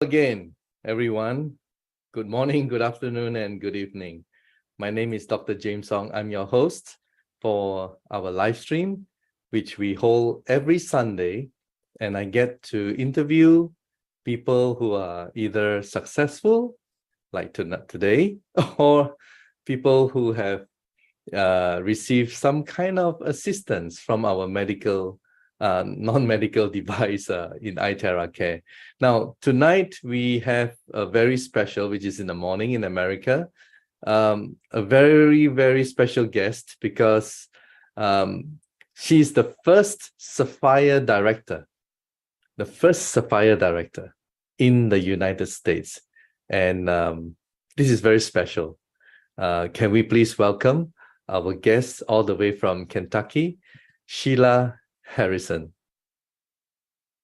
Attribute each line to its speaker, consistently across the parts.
Speaker 1: Again, everyone. Good morning, good afternoon, and good evening. My name is Dr. James Song. I'm your host for our live stream, which we hold every Sunday. And I get to interview people who are either successful, like today, or people who have received some kind of assistance from our non-medical device in iTerra Care. Now, tonight we have a very special, which is in the morning in America, a very, very special guest because she's the first Sapphire director in the United States. And this is very special. Can we please welcome our guest all the way from Kentucky, Sheila Harrison.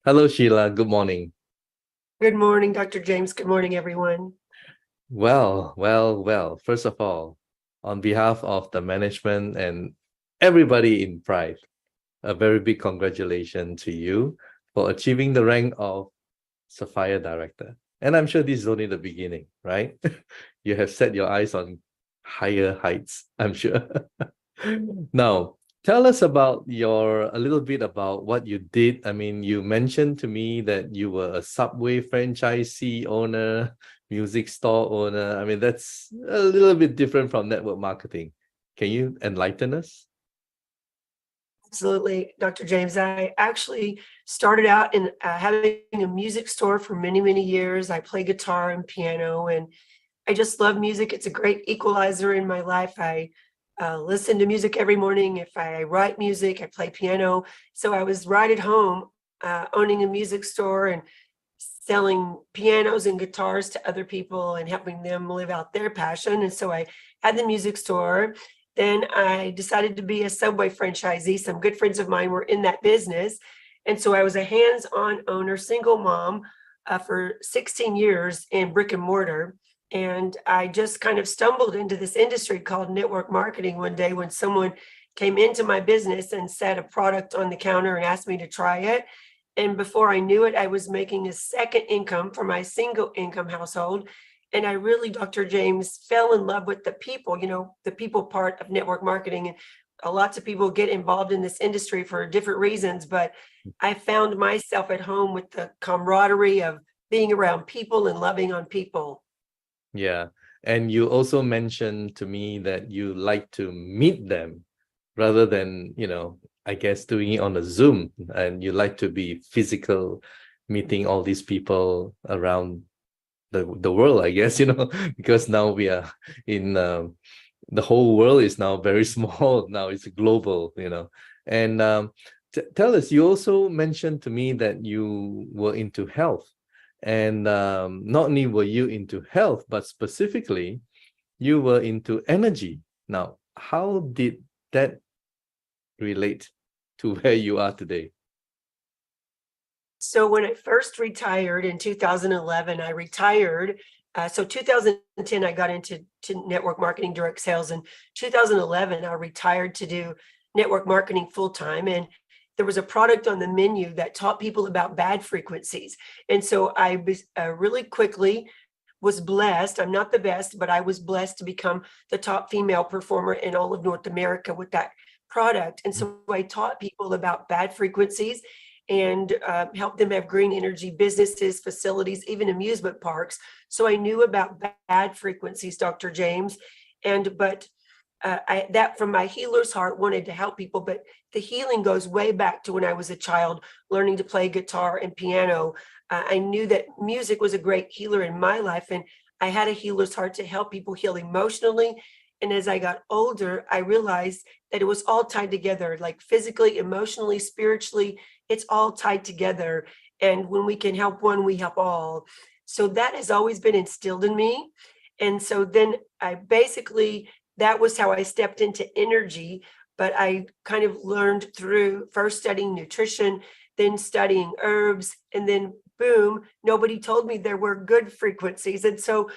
Speaker 1: Hello, Sheila. Good morning.
Speaker 2: Good morning, Dr. James. Good morning, everyone.
Speaker 1: Well. First of all, on behalf of the management and everybody in Prife, a very big congratulations to you for achieving the rank of Sapphire Director. And I'm sure this is only the beginning, right? You have set your eyes on higher heights, I'm sure. Now, tell us about a little bit about what you did. I mean, you mentioned to me that you were a Subway franchisee owner, music store owner. I mean, that's a little bit different from network marketing. Can you enlighten us?
Speaker 2: Absolutely, Dr. James. I actually started out in having a music store for many, many years. I play guitar and piano, and I just love music. It's a great equalizer in my life. I listen to music every morning. If I write music, I play piano. So I was right at home owning a music store and selling pianos and guitars to other people and helping them live out their passion. And so I had the music store. Then I decided to be a Subway franchisee. Some good friends of mine were in that business. And so I was a hands-on owner, single mom for 16 years in Brick and Mortar. And I just kind of stumbled into this industry called network marketing one day when someone came into my business and set a product on the counter and asked me to try it. And before I knew it, I was making a second income for my single income household. And I really, Dr. James, fell in love with the people, the people part of network marketing. And lots of people get involved in this industry for different reasons, but I found myself at home with the camaraderie of being around people and loving on people.
Speaker 1: Yeah. And you also mentioned to me that you like to meet them rather than, I guess doing it on a Zoom, and you like to be physical, meeting all these people around the world, I guess, because now we are in the whole world is now very small. Now it's global, And tell us, you also mentioned to me that you were into health. And not only were you into health, but specifically, you were into energy. Now, how did that relate to where you are today?
Speaker 2: So when I first retired in 2011, I retired. So 2010, I got into network marketing, direct sales. In 2011, I retired to do network marketing full time. And there was a product on the menu that taught people about bad frequencies. And so I really quickly was blessed. I'm not the best, but I was blessed to become the top female performer in all of North America with that product. And so I taught people about bad frequencies and helped them have green energy businesses, facilities, even amusement parks. So I knew about bad frequencies, Dr. James. But that from my healer's heart wanted to help people, but the healing goes way back to when I was a child learning to play guitar and piano. I knew that music was a great healer in my life, and I had a healer's heart to help people heal emotionally. And as I got older, I realized that it was all tied together, like physically, emotionally, spiritually, it's all tied together. And when we can help one, we help all. So that has always been instilled in me. And so then that was how I stepped into energy. But I kind of learned through first studying nutrition, then studying herbs, and then boom, nobody told me there were good frequencies. And so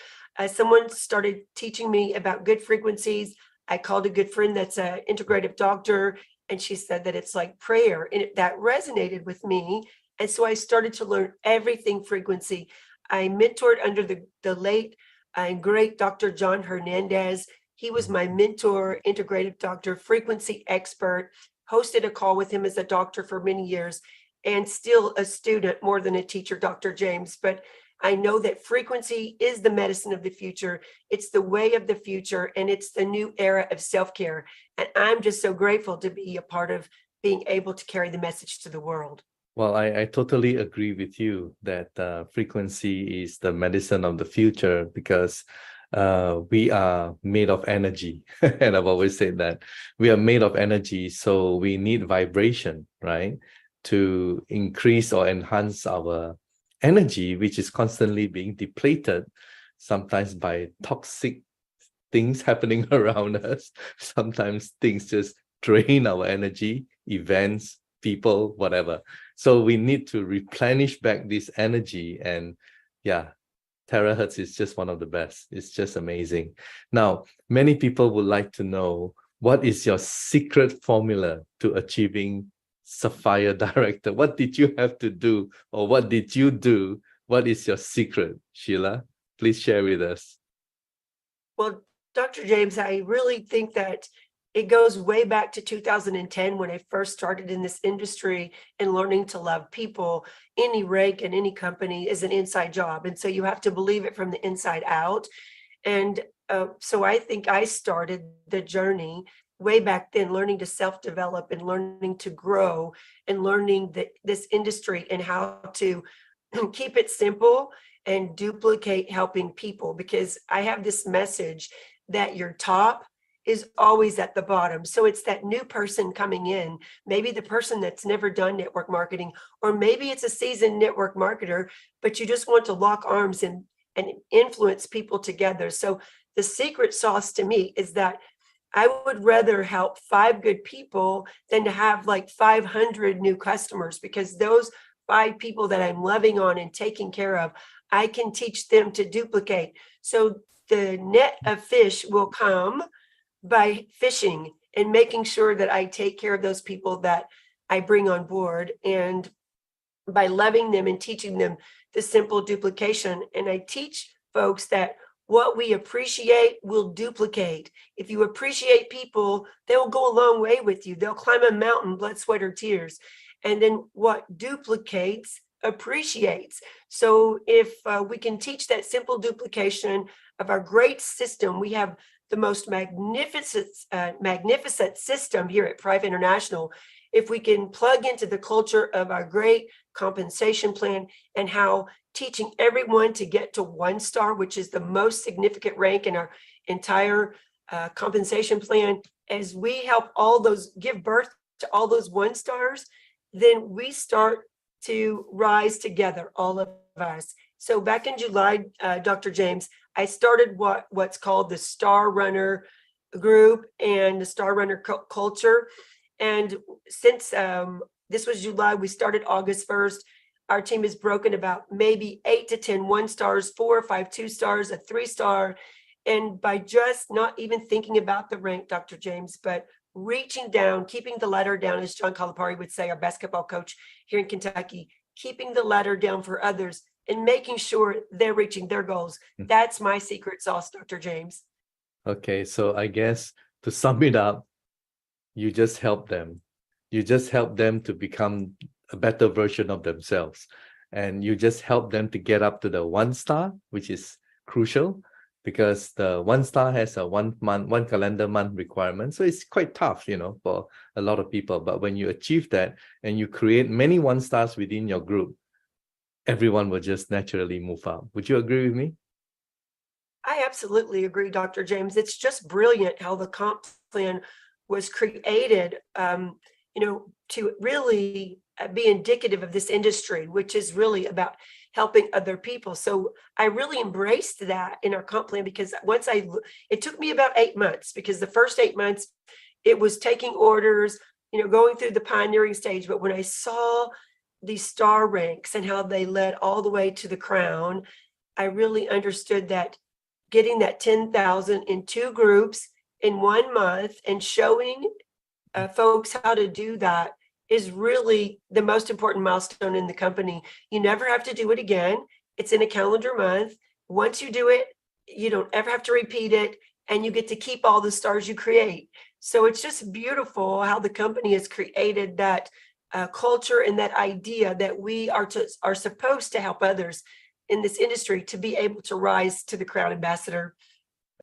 Speaker 2: someone started teaching me about good frequencies. I called a good friend that's an integrative doctor, and she said that it's like prayer, and that resonated with me. And so I started to learn everything frequency. I mentored under the late and great Dr. John Hernandez. He was my mentor, integrative doctor, frequency expert, hosted a call with him as a doctor for many years, and still a student more than a teacher, Dr. James. But I know that frequency is the medicine of the future. It's the way of the future, and it's the new era of self-care. And I'm just so grateful to be a part of being able to carry the message to the world.
Speaker 1: Well, I totally agree with you that frequency is the medicine of the future, because we are made of energy. And I've always said that we are made of energy, so we need vibration, right? To increase or enhance our energy, which is constantly being depleted, sometimes by toxic things happening around us. Sometimes things just drain our energy, events, people, whatever. So we need to replenish back this energy. And yeah, terahertz is just one of the best. It's just amazing. Now, many people would like to know, what is your secret formula to achieving Sapphire Director? What did you have to do, or what did you do? What is your secret, Sheila? Please share with us.
Speaker 2: Well, Dr. James, I really think that it goes way back to 2010 when I first started in this industry, and learning to love people. Any rank in any company is an inside job. And so you have to believe it from the inside out. And so I think I started the journey way back then, learning to self-develop and learning to grow and learning that this industry and how to keep it simple and duplicate helping people. Because I have this message that your top is always at the bottom. So it's that new person coming in, maybe the person that's never done network marketing, or maybe it's a seasoned network marketer, but you just want to lock arms and influence people together. So the secret sauce to me is that I would rather help 5 good people than to have like 500 new customers, because those 5 people that I'm loving on and taking care of, I can teach them to duplicate. So the net of fish will come by fishing and making sure that I take care of those people that I bring on board, and by loving them and teaching them the simple duplication. And I teach folks that what we appreciate will duplicate. If you appreciate people, they'll go a long way with you. They'll climb a mountain, blood, sweat, or tears. And then what duplicates appreciates. So if we can teach that simple duplication of our great system, we have the most magnificent system here at Prife International. If we can plug into the culture of our great compensation plan, and how teaching everyone to get to 1 star, which is the most significant rank in our entire compensation plan, as we help all those, give birth to all those 1 stars, then we start to rise together, all of us. So back in July, Dr. James, I started what's called the Star Runner group and the Star Runner culture. And since this was July, we started August 1st. Our team is broken about maybe 8 to 10 1 stars, 4 or 5 2 stars, a 3 star. And by just not even thinking about the rank, Dr. James, but reaching down, keeping the ladder down, as John Calipari would say, our basketball coach here in Kentucky, keeping the ladder down for others and making sure they're reaching their goals. That's my secret sauce, Dr. James.
Speaker 1: Okay, so I guess to sum it up, you just help them. You just help them to become a better version of themselves. And you just help them to get up to the 1 star, which is crucial, because the 1 star has a 1 calendar month requirement. So it's quite tough, for a lot of people. But when you achieve that and you create many 1 stars within your group, everyone will just naturally move up. Would you agree with me?
Speaker 2: I absolutely agree, Dr. James. It's just brilliant how the comp plan was created, to really be indicative of this industry, which is really about helping other people. So I really embraced that in our comp plan, because it took me about 8 months, because the first 8 months, it was taking orders, going through the pioneering stage. But when I saw these star ranks and how they led all the way to the crown, I really understood that getting that 10,000 in 2 groups in 1 month and showing folks how to do that is really the most important milestone in the company. You never have to do it again. It's in a calendar month. Once you do it, you don't ever have to repeat it, and you get to keep all the stars you create. So it's just beautiful how the company has created that culture and that idea that we are supposed to help others in this industry to be able to rise to the crown ambassador.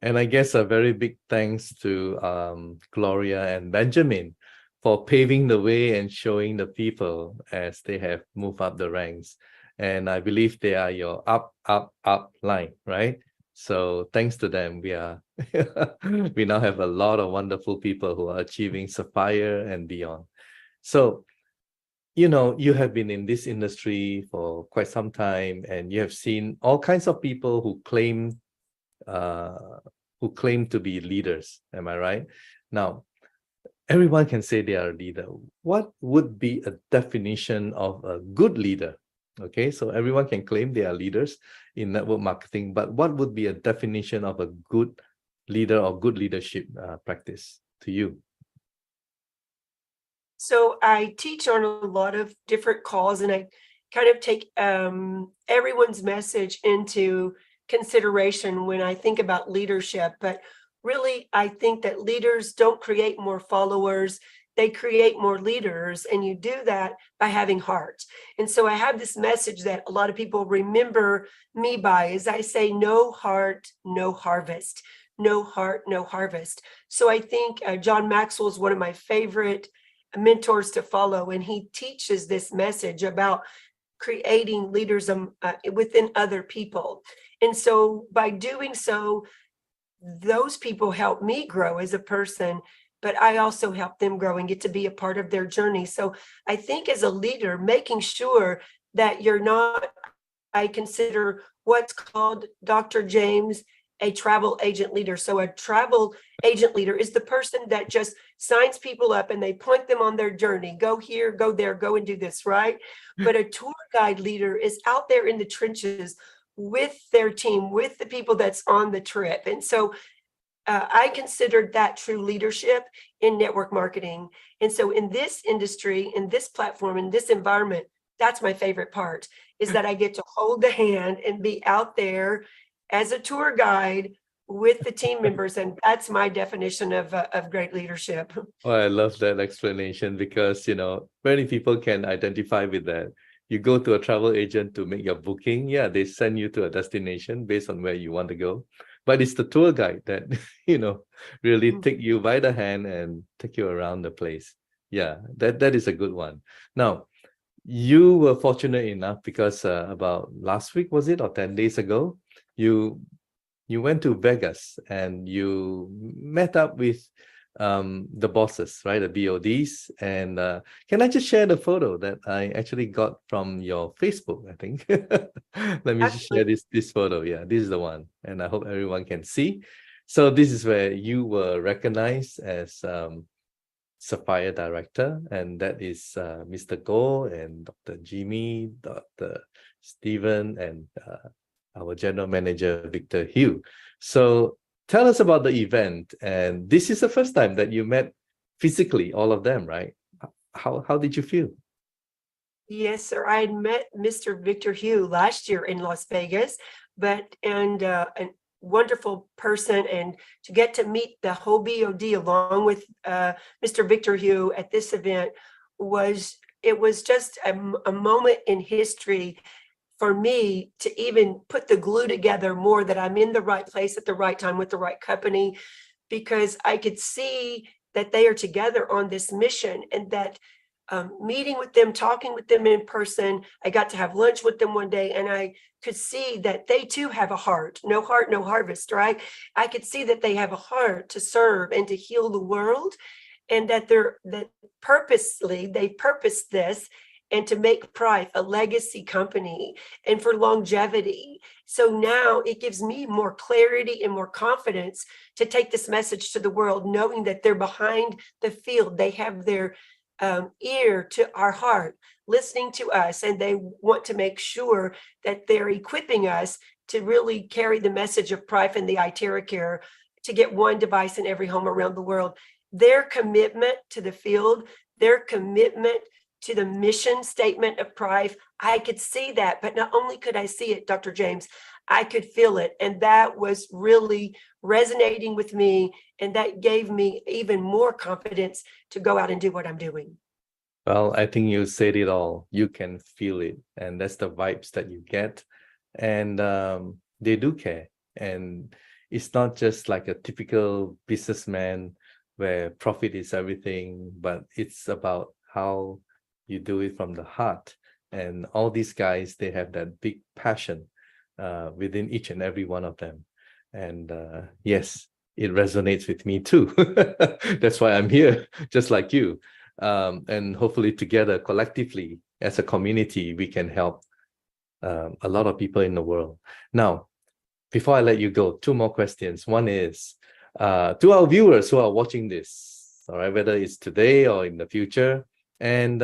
Speaker 1: And I guess a very big thanks to Gloria and Benjamin for paving the way and showing the people as they have moved up the ranks. And I believe they are your up, up, up line, right? So thanks to them, we are we now have a lot of wonderful people who are achieving Sapphire and beyond. So, you know, you have been in this industry for quite some time, and you have seen all kinds of people who claim to be leaders. Am I right? Now, everyone can say they are a leader. What would be a definition of a good leader? Okay, so everyone can claim they are leaders in network marketing, but what would be a definition of a good leader or good leadership practice to you?
Speaker 2: So I teach on a lot of different calls, and I kind of take everyone's message into consideration when I think about leadership. But really, I think that leaders don't create more followers, they create more leaders, and you do that by having heart. And so I have this message that a lot of people remember me by, is I say, no heart, no harvest. No heart, no harvest. So I think John Maxwell is one of my favorite mentors to follow, and he teaches this message about creating leaders within other people. And so by doing so, those people help me grow as a person, but I also help them grow and get to be a part of their journey. So I think as a leader, making sure that you're not, I consider what's called, Dr. James, a travel agent leader. So a travel agent leader is the person that just signs people up and they point them on their journey. Go here, go there, go and do this, right? But a tour guide leader is out there in the trenches with their team, with the people that's on the trip. And so I considered that true leadership in network marketing. And so in this industry, in this platform, in this environment, that's my favorite part, is that I get to hold the hand and be out there as a tour guide with the team members. And that's my definition of great leadership.
Speaker 1: Oh, I love that explanation, because, you know, many people can identify with that. You go to a travel agent to make your booking. Yeah, they send you to a destination based on where you want to go. But it's the tour guide that, you know, really take you by the hand and take you around the place. Yeah, that is a good one. Now, you were fortunate enough because about last week, was it, or 10 days ago, you went to Vegas and you met up with the bosses, right? The BODs. And can I just share the photo that I actually got from your Facebook, I think? Let me just share this photo. Yeah, this is the one. And I hope everyone can see. So this is where you were recognized as Sapphire Director, and that is Mr. Goh and Dr. Jimmy, Dr. Stephen, and our General Manager, Victor Hugh. So tell us about the event. And this is the first time that you met physically, all of them, right? How did you feel?
Speaker 2: Yes, sir. I had met Mr. Victor Hugh last year in Las Vegas, and a wonderful person, and to get to meet the whole BOD along with Mr. Victor Hugh at this event was just a moment in history for me to even put the glue together more, that I'm in the right place at the right time with the right company, because I could see that they are together on this mission, and that meeting with them, talking with them in person, I got to have lunch with them one day, and I could see that they too have a heart, no harvest, right? I could see that they have a heart to serve and to heal the world, and that they purposed this, and to make Prife a legacy company and for longevity. So now it gives me more clarity and more confidence to take this message to the world, knowing that they're behind the field. They have their ear to our heart, listening to us, and they want to make sure that they're equipping us to really carry the message of Prife and the iTerracare to get one device in every home around the world. Their commitment to the field, their commitment to the mission statement of Prife. I could see that, but not only could I see it, Dr. James, I could feel it. And that was really resonating with me. And that gave me even more confidence to go out and do what I'm doing.
Speaker 1: Well, I think you said it all. You can feel it, and that's the vibes that you get. And they do care. And it's not just like a typical businessman where profit is everything, but it's about how you do it from the heart. And all these guys, they have that big passion within each and every one of them. And yes, it resonates with me too. That's why I'm here, just like you. And hopefully together, collectively, as a community, we can help a lot of people in the world. Now, before I let you go, two more questions. One is to our viewers who are watching this, all right, whether it's today or in the future, and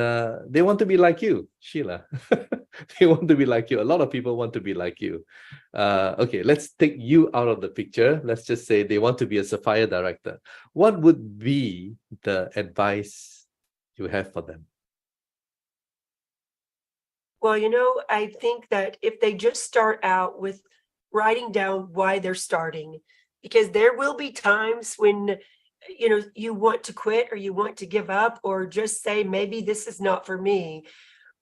Speaker 1: they want to be like you, Sheila. They want to be like you. A lot of people want to be like you. Okay, let's take you out of the picture. Let's just say they want to be a Sapphire director. What would be the advice you have for them?
Speaker 2: Well, I think that if they just start out with writing down why they're starting, because there will be times when, you want to quit or you want to give up or just say, maybe this is not for me,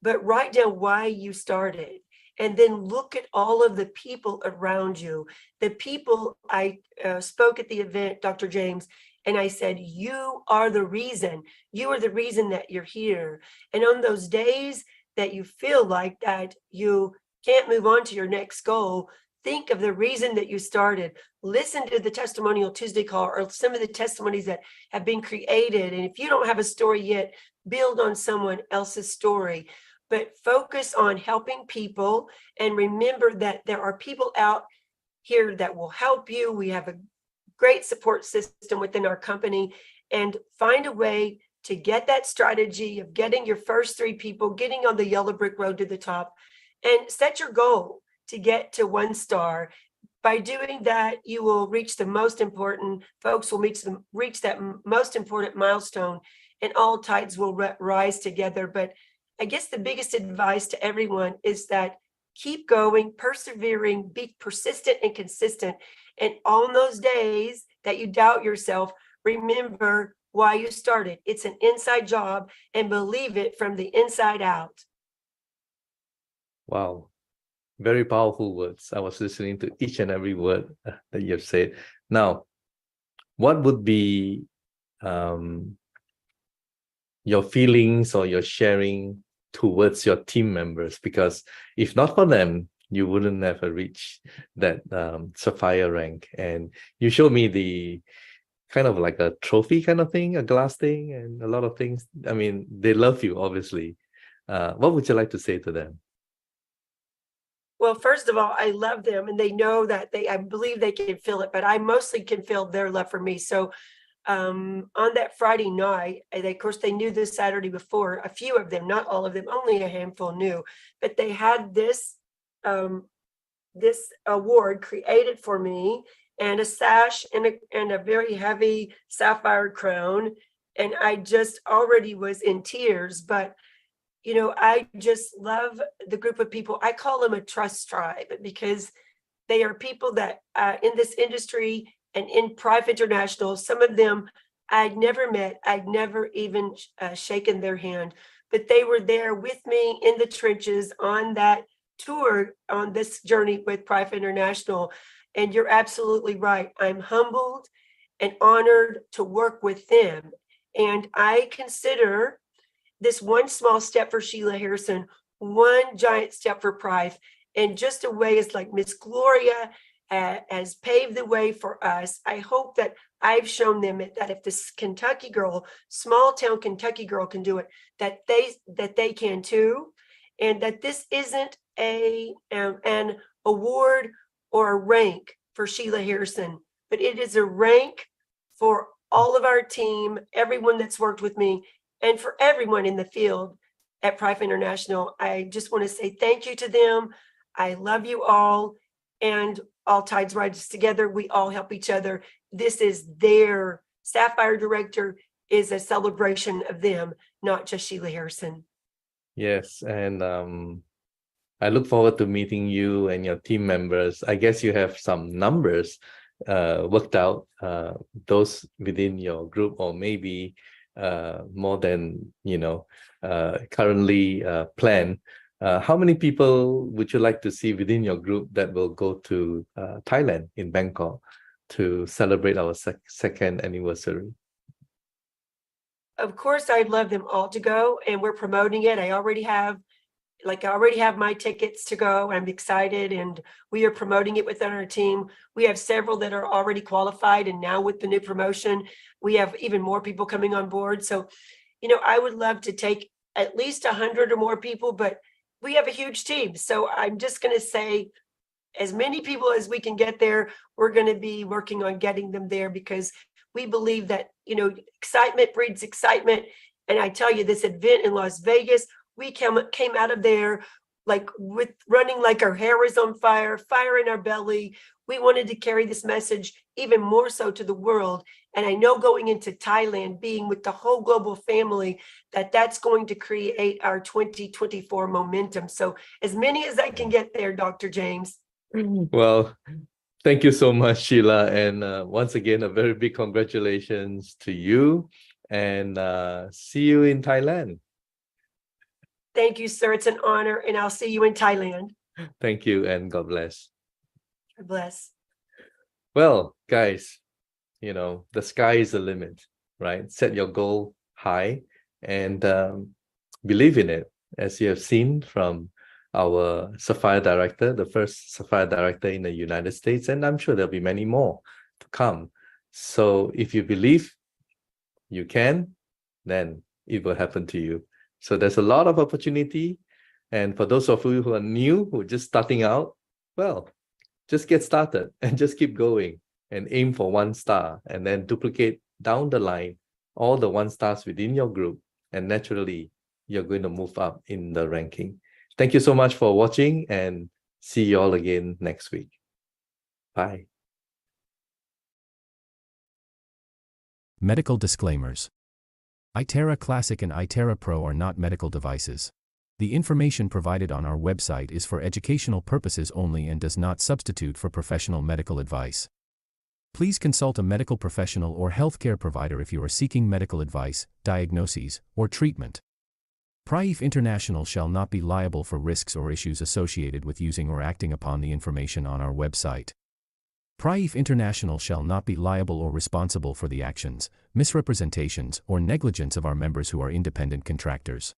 Speaker 2: but write down why you started. And then look at all of the people around you. The people I spoke at the event, Dr. James, and I said, you are the reason. You are the reason that you're here. And on those days that you feel like that you can't move on to your next goal, think of the reason that you started. Listen to the Testimonial Tuesday call or some of the testimonies that have been created. And if you don't have a story yet, build on someone else's story. But focus on helping people and remember that there are people out here that will help you. We have a great support system within our company, and find a way to get that strategy of getting your first 3 people, getting on the yellow brick road to the top, and set your goal to get to 1 star. By doing that, you will reach the most important, folks will reach that most important milestone, and all tides will rise together. But I guess the biggest advice to everyone is that keep going, persevering, be persistent and consistent. And on those days that you doubt yourself, remember why you started. It's an inside job, and believe it from the inside out.
Speaker 1: Wow. Very powerful words. I was listening to each and every word that you've said. Now, what would be your feelings or your sharing towards your team members? Because if not for them, you wouldn't have reached that Sapphire rank. And you showed me the kind of like a trophy kind of thing, a glass thing, and a lot of things. I mean, they love you, obviously. What would you like to say to them?
Speaker 2: Well, first of all, I love them, and they know that I believe they can feel it, but I mostly can feel their love for me. So on that Friday night, and of course they knew this Saturday before, a few of them, not all of them, only a handful knew, but they had this award created for me, and a sash and a very heavy sapphire crown. And I just already was in tears, but I just love the group of people. I call them a trust tribe because they are people that in this industry and in Prife International, some of them I'd never met, I'd never even shaken their hand, but they were there with me in the trenches on that tour, on this journey with Prife International. And you're absolutely right. I'm humbled and honored to work with them. And I consider this one small step for Sheila Harrison, one giant step for Prife, and just a way it's like Miss Gloria has paved the way for us. I hope that I've shown them that if this Kentucky girl, small town Kentucky girl can do it, that they can too, and that this isn't an award or a rank for Sheila Harrison, but it is a rank for all of our team, everyone that's worked with me, and for everyone in the field at Prife International. I just want to say thank you to them. I love you all, and all tides rise together. We all help each other. This is their Sapphire Director is a celebration of them, not just Sheila Harrison.
Speaker 1: Yes, and I look forward to meeting you and your team members. I guess you have some numbers worked out, those within your group, or maybe more than currently planned. How many people would you like to see within your group that will go to Thailand, in Bangkok, to celebrate our second anniversary?
Speaker 2: Of course, I'd love them all to go, and we're promoting it. I already have my tickets to go. I'm excited, and we are promoting it within our team. We have several that are already qualified, and now with the new promotion, we have even more people coming on board. So, I would love to take at least 100 or more people, but we have a huge team. So I'm just going to say, as many people as we can get there, we're going to be working on getting them there, because we believe that, excitement breeds excitement. And I tell you, this event in Las Vegas, we came out of there like with running like our hair was on fire, fire in our belly. We wanted to carry this message even more so to the world. And I know going into Thailand, being with the whole global family, that's going to create our 2024 momentum. So as many as I can get there, Dr. James.
Speaker 1: Well, thank you so much, Sheila. And once again, a very big congratulations to you, and see you in Thailand.
Speaker 2: Thank you, sir. It's an honor, and I'll see you in Thailand.
Speaker 1: Thank you, and God bless.
Speaker 2: God bless.
Speaker 1: Well, guys, the sky is the limit, right? Set your goal high and believe in it, as you have seen from our Sapphire Director, the first Sapphire Director in the United States, and I'm sure there'll be many more to come. So if you believe you can, then it will happen to you. So there's a lot of opportunity. And for those of you who are new, who are just starting out, well, just get started and just keep going and aim for 1 star, and then duplicate down the line all the 1 stars within your group. And naturally, you're going to move up in the ranking. Thank you so much for watching, and see you all again next week. Bye.
Speaker 3: Medical disclaimers. iTerra Classic and iTerra Pro are not medical devices. The information provided on our website is for educational purposes only and does not substitute for professional medical advice. Please consult a medical professional or healthcare provider if you are seeking medical advice, diagnoses, or treatment. Prife International shall not be liable for risks or issues associated with using or acting upon the information on our website. Prife International shall not be liable or responsible for the actions, misrepresentations, or negligence of our members who are independent contractors.